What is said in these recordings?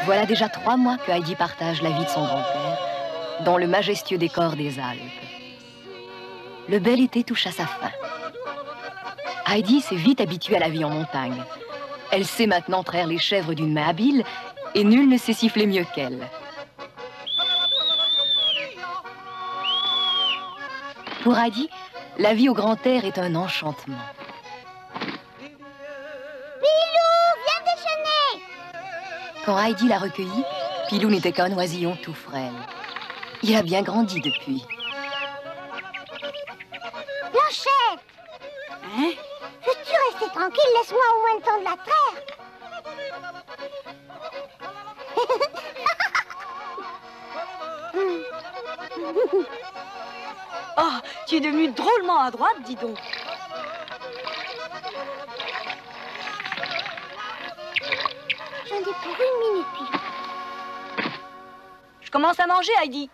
Voilà déjà 3 mois que Heidi partage la vie de son grand-père dans le majestueux décor des Alpes. Le bel été touche à sa fin. Heidi s'est vite habituée à la vie en montagne. Elle sait maintenant traire les chèvres d'une main habile et nul ne sait siffler mieux qu'elle. Pour Heidi, la vie au grand air est un enchantement. Pilou, viens déjeuner! Quand Heidi l'a recueilli, Pilou n'était qu'un oisillon tout frêle. Il a bien grandi depuis. Blanchette! Hein? Veux-tu rester tranquille? Laisse-moi au moins le temps de la traire. Oh, tu es devenu drôlement à droite, dis donc. J'en ai pour 1 minute, Pilou. Je commence à manger, Heidi.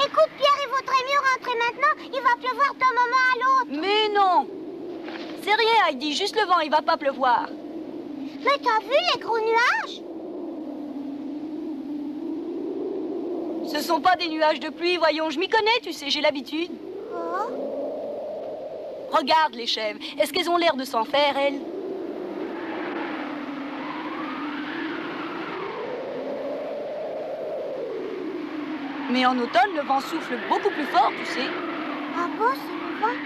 Écoute, Pierre, il vaudrait mieux rentrer maintenant. Il va pleuvoir d'un moment à l'autre. Mais non! C'est rien, Heidi, juste le vent, il va pas pleuvoir. Mais t'as vu les gros nuages? Ce sont pas des nuages de pluie, voyons, je m'y connais, tu sais, j'ai l'habitude. Oh. Regarde les chèvres, est-ce qu'elles ont l'air de s'en faire, elles? Mais en automne, le vent souffle beaucoup plus fort, tu sais. Ah bon, c'est le vent?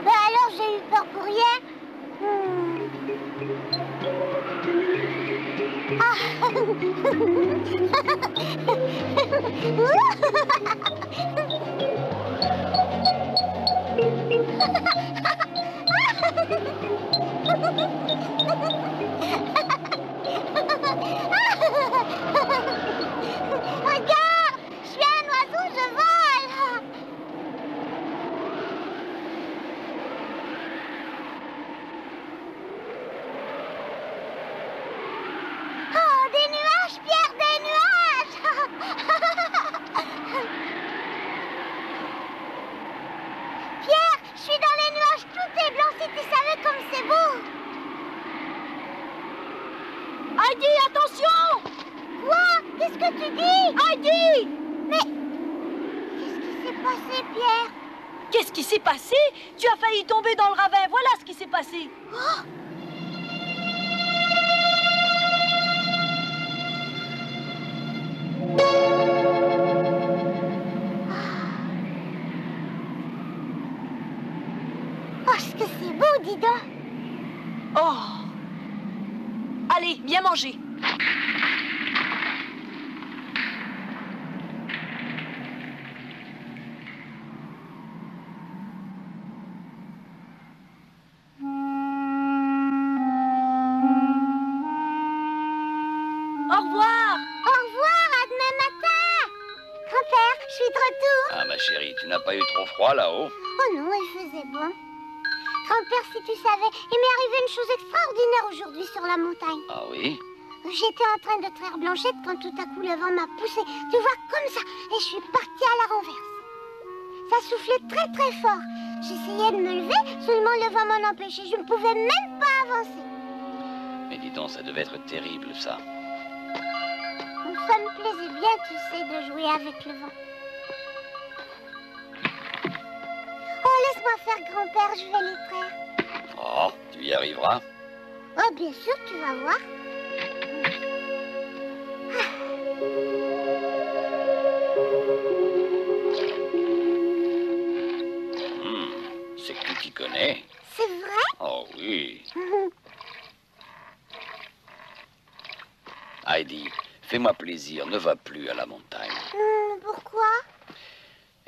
Mais alors j'ai eu peur pour rien. Ah. Regarde, je suis un oiseau, je vole. Oh, des nuages, Pierre, des nuages. Pierre, je suis dans les nuages, tout est blanc, si tu savais comme c'est beau. Heidi, attention! Quoi? Qu'est-ce que tu dis? Heidi! Mais qu'est-ce qui s'est passé, Pierre? Qu'est-ce qui s'est passé? Tu as failli tomber dans le ravin, voilà ce qui s'est passé. Oh. Oh, ce que c'est beau, dis donc. Oh! Allez, viens manger. Au revoir! Au revoir, à demain matin. Grand-père, je suis de retour. Ah, ma chérie, tu n'as pas eu trop froid là-haut? Oh non, il faisait bon. Grand-père, si tu savais, il m'est arrivé une chose extraordinaire aujourd'hui sur la montagne. Ah oui? J'étais en train de traire Blanchette quand tout à coup le vent m'a poussé, tu vois, comme ça, et je suis partie à la renverse. Ça soufflait très très fort. J'essayais de me lever, seulement le vent m'en empêchait. Je ne pouvais même pas avancer. Mais dis donc, ça devait être terrible, ça. Ça me plaisait bien, tu sais, de jouer avec le vent. Oh, laisse-moi faire, grand-père, je vais les traire. Oh, tu y arriveras? Oh, bien sûr, tu vas voir. C'est que tu t'y connais. C'est vrai? Oh oui. Heidi, fais-moi plaisir, ne va plus à la montagne. Pourquoi?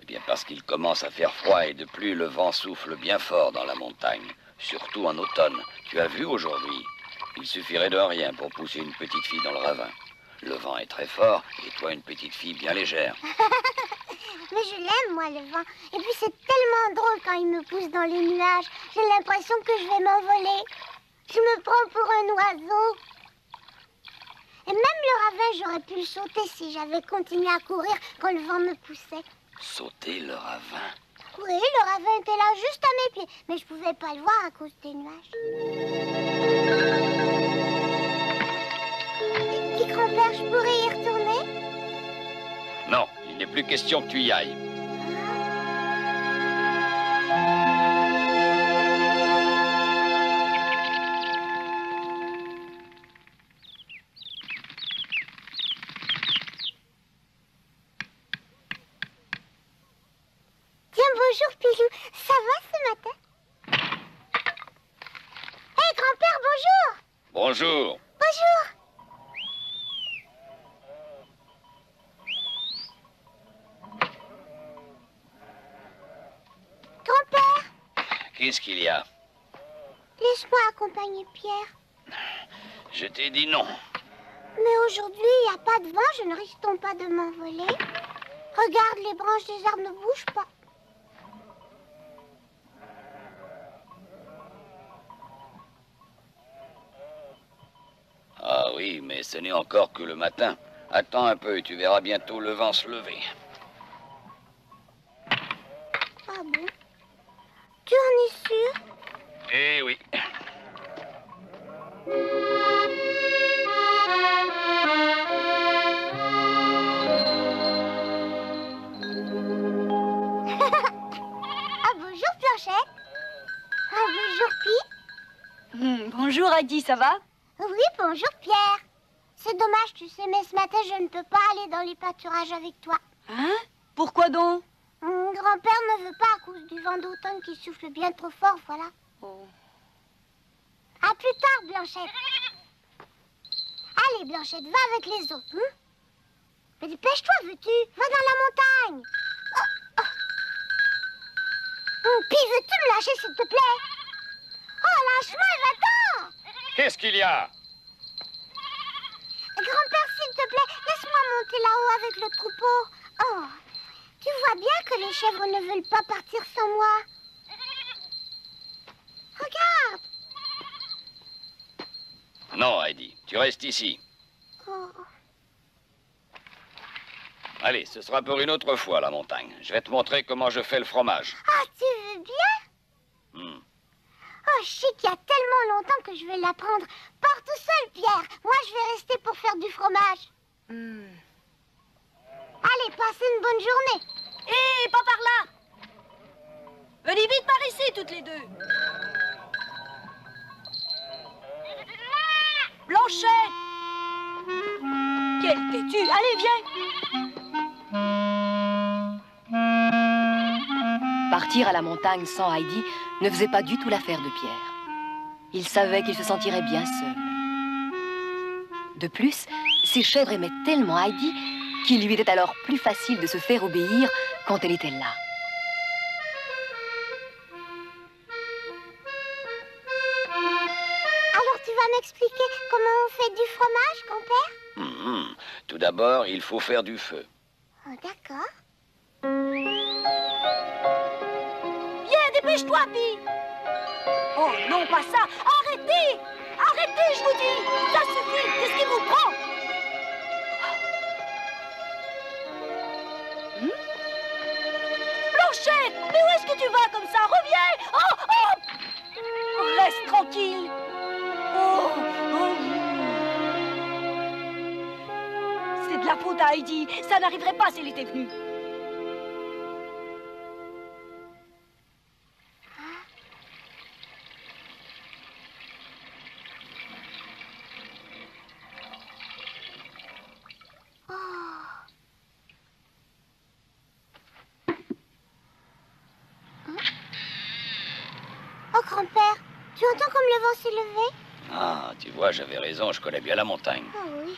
Eh bien parce qu'il commence à faire froid et de plus le vent souffle bien fort dans la montagne. Surtout en automne. Tu as vu aujourd'hui? Il suffirait de rien pour pousser une petite fille dans le ravin. Le vent est très fort et toi une petite fille bien légère. Mais je l'aime, moi, le vent. Et puis c'est tellement drôle quand il me pousse dans les nuages. J'ai l'impression que je vais m'envoler. Je me prends pour un oiseau. Et même le ravin, j'aurais pu le sauter si j'avais continué à courir quand le vent me poussait. Sauter le ravin. Oui, le ravin était là juste à mes pieds, mais je pouvais pas le voir à cause des nuages. Dis, grand-père, je pourrais y retourner? Non, il n'est plus question que tu y ailles. Tiens, bonjour, Pilou. Ça va ce matin? Hé, grand-père, bonjour! Bonjour. Bonjour! Grand-père, Qu'est-ce qu'il y a? laisse-moi accompagner Pierre. Je t'ai dit non. Mais aujourd'hui, il n'y a pas de vent, je ne risque donc pas de m'envoler. Regarde, les branches des arbres ne bougent pas. Ah oui, mais ce n'est encore que le matin. Attends un peu et tu verras bientôt le vent se lever. Ah bon? Tu en es sûr? Eh oui. Ah bonjour, Planchette. Ah bonjour, Pi. Bonjour Heidi, ça va? Oui, bonjour, Pierre. C'est dommage, tu sais, mais ce matin, je ne peux pas aller dans les pâturages avec toi. Hein? Pourquoi donc? Grand-père ne veut pas à cause du vent d'automne qui souffle bien trop fort, voilà. Oh. À plus tard, Blanchette. Allez, Blanchette, va avec les autres. Hein? Mais dépêche-toi, veux-tu? Va dans la montagne. Oh, oh. Pi, veux-tu me lâcher, s'il te plaît? Oh, lâche-moi, va-t'en! Qu'est-ce qu'il y a? Grand-père, s'il te plaît, laisse-moi monter là-haut avec le troupeau. Oh, tu vois bien que les chèvres ne veulent pas partir sans moi. Regarde. Non, Heidi, tu restes ici. Oh. Allez, ce sera pour une autre fois, la montagne. Je vais te montrer comment je fais le fromage. Ah, tu veux bien? Oh, je sais qu'il y a tellement longtemps que je vais l'apprendre. Pars tout seul, Pierre. Moi, je vais rester pour faire du fromage. Allez, passez une bonne journée. Hé, pas par là! Venez vite par ici, toutes les deux! Blanchette! Quelle têtue! Allez, viens! Partir à la montagne sans Heidi ne faisait pas du tout l'affaire de Pierre. Il savait qu'il se sentirait bien seul. De plus, ses chèvres aimaient tellement Heidi qu'il lui était alors plus facile de se faire obéir quand elle était là. Alors, tu vas m'expliquer comment on fait du fromage, grand-père? Tout d'abord, il faut faire du feu. Oh, d'accord. Viens, dépêche-toi, Pi! Oh non, pas ça! Arrêtez! Arrêtez, je vous dis! Ça suffit! Qu'est-ce qui vous prend? Blanchette! Mais où est-ce que tu vas comme ça? Reviens! Oh! Oh! Reste tranquille! Oh! Oh! C'est de la faute à Heidi. Ça n'arriverait pas s'il était venu. Oh, grand-père, tu entends comme le vent s'est levé? Ah, tu vois, j'avais raison, je connais bien la montagne. Oh oui.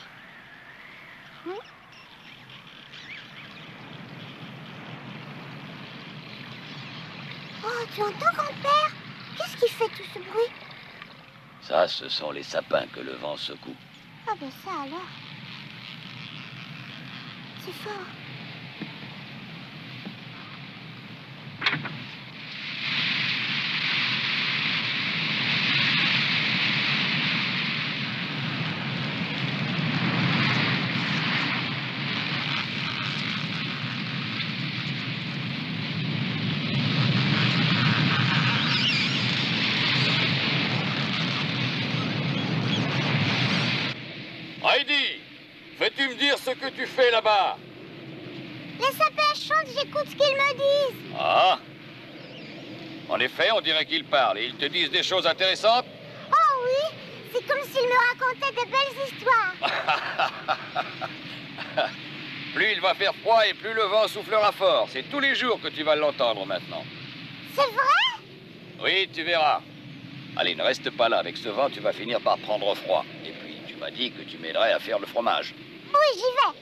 Oui. Oh, tu entends, grand-père? Qu'est-ce qui fait tout ce bruit? Ça, ce sont les sapins que le vent secoue. Ah ben ça alors. c'est fort. Heidi, veux-tu me dire ce que tu fais là-bas? Les sapins chantent, j'écoute ce qu'ils me disent. Ah. En effet, on dirait qu'ils parlent et ils te disent des choses intéressantes. Oh oui, c'est comme s'ils me racontaient de belles histoires. Plus il va faire froid et plus le vent soufflera fort. C'est tous les jours que tu vas l'entendre maintenant. C'est vrai? Oui, tu verras. Allez, ne reste pas là. Avec ce vent, tu vas finir par prendre froid. Et puis, tu m'as dit que tu m'aiderais à faire le fromage. Oui, j'y vais.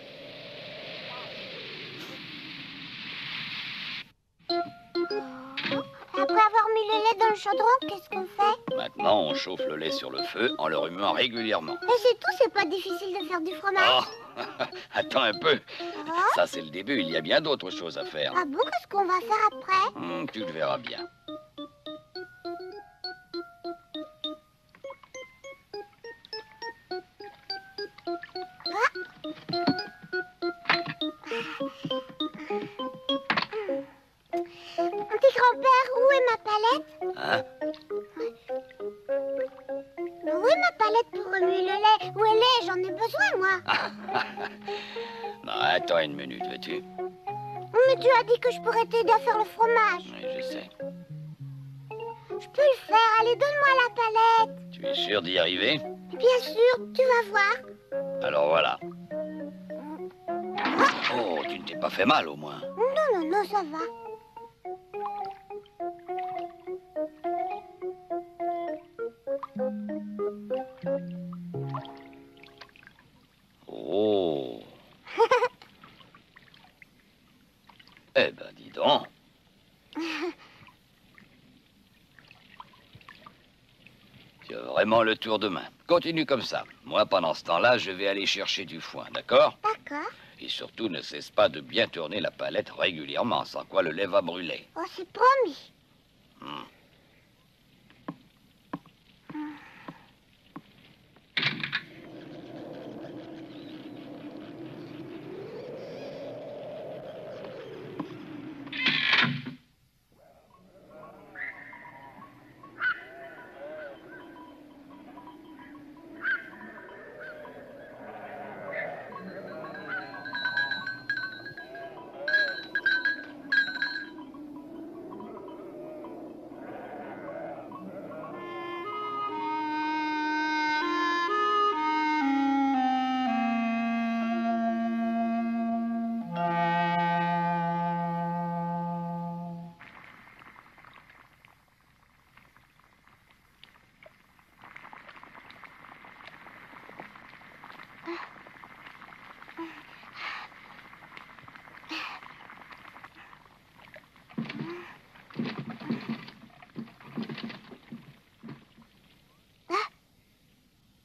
Après avoir mis le lait dans le chaudron, qu'est-ce qu'on fait? Maintenant, on chauffe le lait sur le feu en le remuant régulièrement. Et c'est tout, c'est pas difficile de faire du fromage. Oh, attends un peu. Ah, Ça, c'est le début. Il y a bien d'autres choses à faire. ah bon, qu'est-ce qu'on va faire après? Tu le verras bien. Petit grand-père, où est ma palette? Hein? Où est ma palette pour remuer le lait? Où elle est? J'en ai besoin, moi. Non, attends une minute, veux-tu? Mais tu as dit que je pourrais t'aider à faire le fromage. Oui, je sais. Je peux le faire. Allez, donne-moi la palette. Tu es sûr d'y arriver? Bien sûr, tu vas voir. Alors voilà. Oh, tu ne t'es pas fait mal au moins. Non, non, non, ça va. Oh. Eh ben, dis donc. Tu as vraiment le tour de main. Continue comme ça. Moi, pendant ce temps-là, je vais aller chercher du foin, d'accord? D'accord. Et surtout, ne cesse pas de bien tourner la palette régulièrement, sans quoi le lait va brûler. Oh, c'est promis.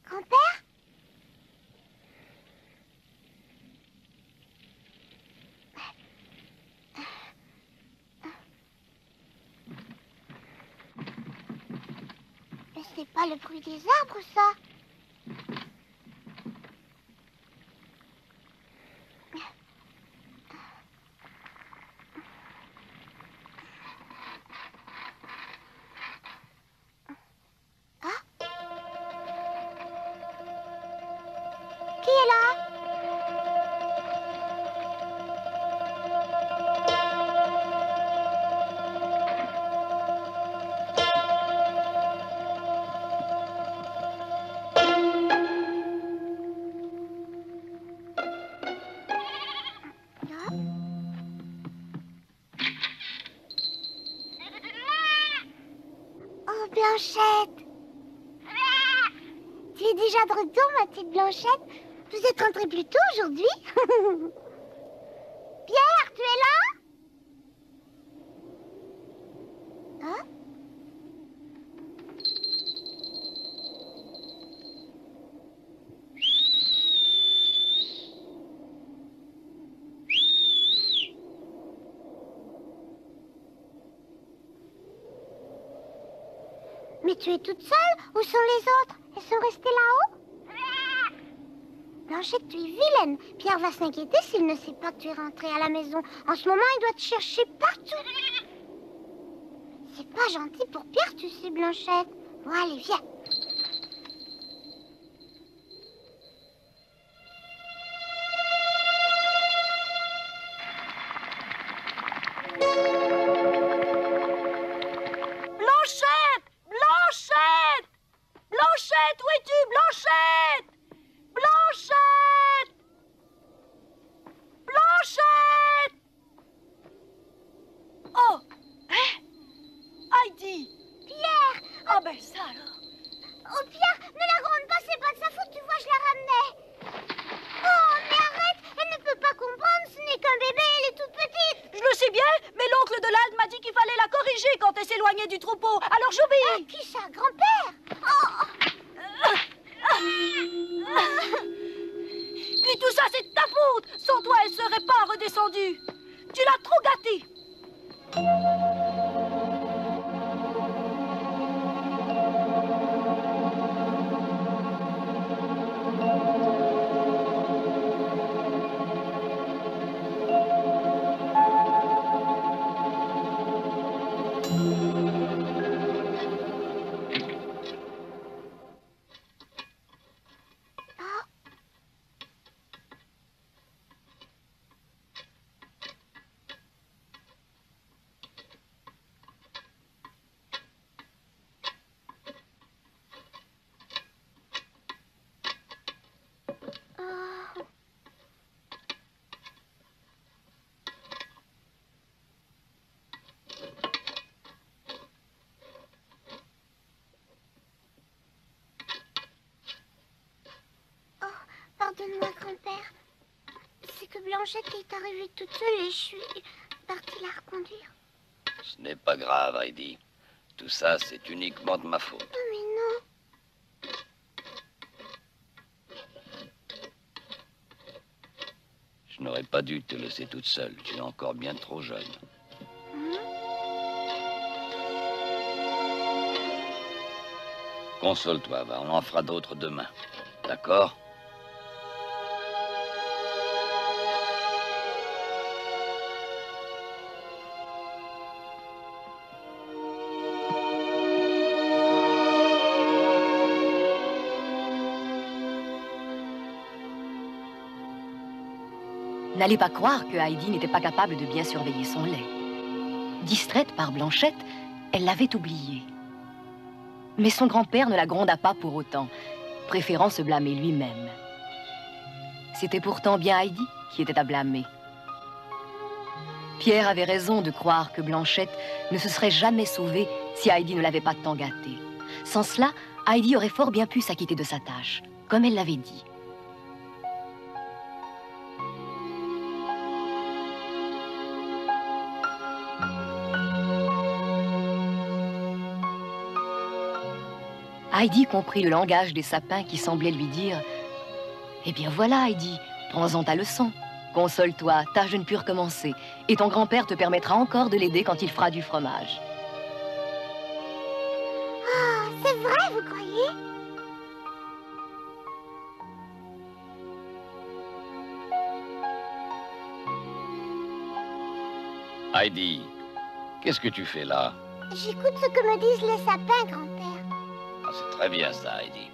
Grand-père? Mais c'est pas le bruit des arbres, ça. Qui est là? Oh, Blanchette! Tu es déjà de retour, ma petite Blanchette? Vous êtes rentrée plus tôt aujourd'hui? Pierre, tu es là? Hein? Mais tu es toute seule? Où sont les autres? Elles sont restées là-haut? Blanchette, tu es vilaine. Pierre va s'inquiéter s'il ne sait pas que tu es rentrée à la maison. En ce moment, il doit te chercher partout. C'est pas gentil pour Pierre, tu sais, Blanchette. Bon, allez, viens. Blanchette! Blanchette! Blanchette, où es-tu, Blanchette? Blanchette! Blanchette! Oh! Hein? Heidi! Pierre! Ah ben ça alors! Oh, Pierre, ne la gronde pas, c'est pas de sa faute, tu vois, je la ramenais. Oh, mais arrête, elle ne peut pas comprendre, ce n'est qu'un bébé, elle est toute petite. Je le sais bien, mais l'oncle de l'Alde m'a dit qu'il fallait la corriger quand elle s'éloignait du troupeau. Alors j'obéis. Qui ça, grand-père? Oh! Puis tout ça, c'est de ta faute. Sans toi, elle serait pas redescendue. Tu l'as trop gâtée. Pardonne-moi, grand-père. C'est que Blanchette est arrivée toute seule et je suis partie la reconduire. Ce n'est pas grave, Heidi. Tout ça, c'est uniquement de ma faute. Oh, mais non. Je n'aurais pas dû te laisser toute seule. Tu es encore bien trop jeune. Console-toi, va. On en fera d'autres demain. D'accord? N'allez pas croire que Heidi n'était pas capable de bien surveiller son lait. Distraite par Blanchette, elle l'avait oublié. Mais son grand-père ne la gronda pas pour autant, préférant se blâmer lui-même. C'était pourtant bien Heidi qui était à blâmer. Pierre avait raison de croire que Blanchette ne se serait jamais sauvée si Heidi ne l'avait pas tant gâtée. Sans cela, Heidi aurait fort bien pu s'acquitter de sa tâche, comme elle l'avait dit. Heidi comprit le langage des sapins qui semblait lui dire « Eh bien voilà, Heidi, prends-en ta leçon. Console-toi, tâche de ne plus recommencer, et ton grand-père te permettra encore de l'aider quand il fera du fromage. » Oh, c'est vrai, vous croyez? Heidi, qu'est-ce que tu fais là? J'écoute ce que me disent les sapins, grand-père. Ah, c'est très bien ça, Heidi.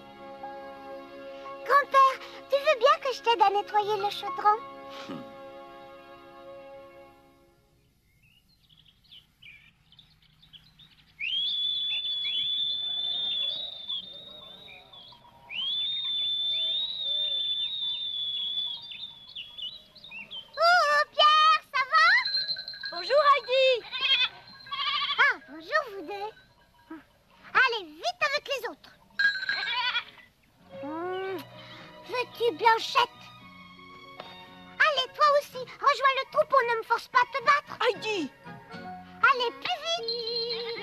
Grand-père, tu veux bien que je t'aide à nettoyer le chaudron? Oh, Pierre, ça va? Bonjour, Heidi. Ah, bonjour, vous deux. Allez, vite avec les autres. Veux-tu, Blanchette? Allez, toi aussi, rejoins le troupeau, ne me force pas à te battre. Heidi. Allez, plus vite.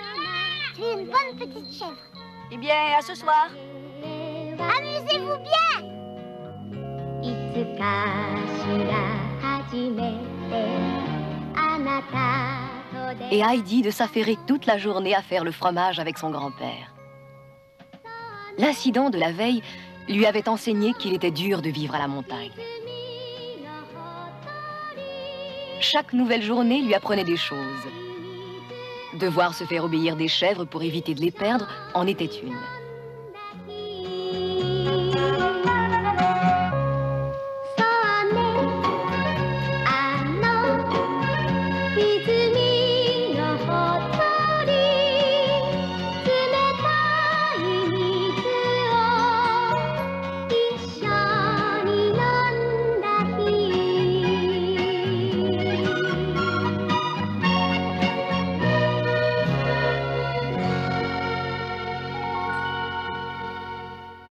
Tu es une bonne petite chèvre. Eh bien, à ce soir. Amusez-vous bien. いつかしら初めてあなたと出会 Et Heidi de s'affairer toute la journée à faire le fromage avec son grand-père. L'incident de la veille lui avait enseigné qu'il était dur de vivre à la montagne. Chaque nouvelle journée lui apprenait des choses. Devoir se faire obéir des chèvres pour éviter de les perdre en était une.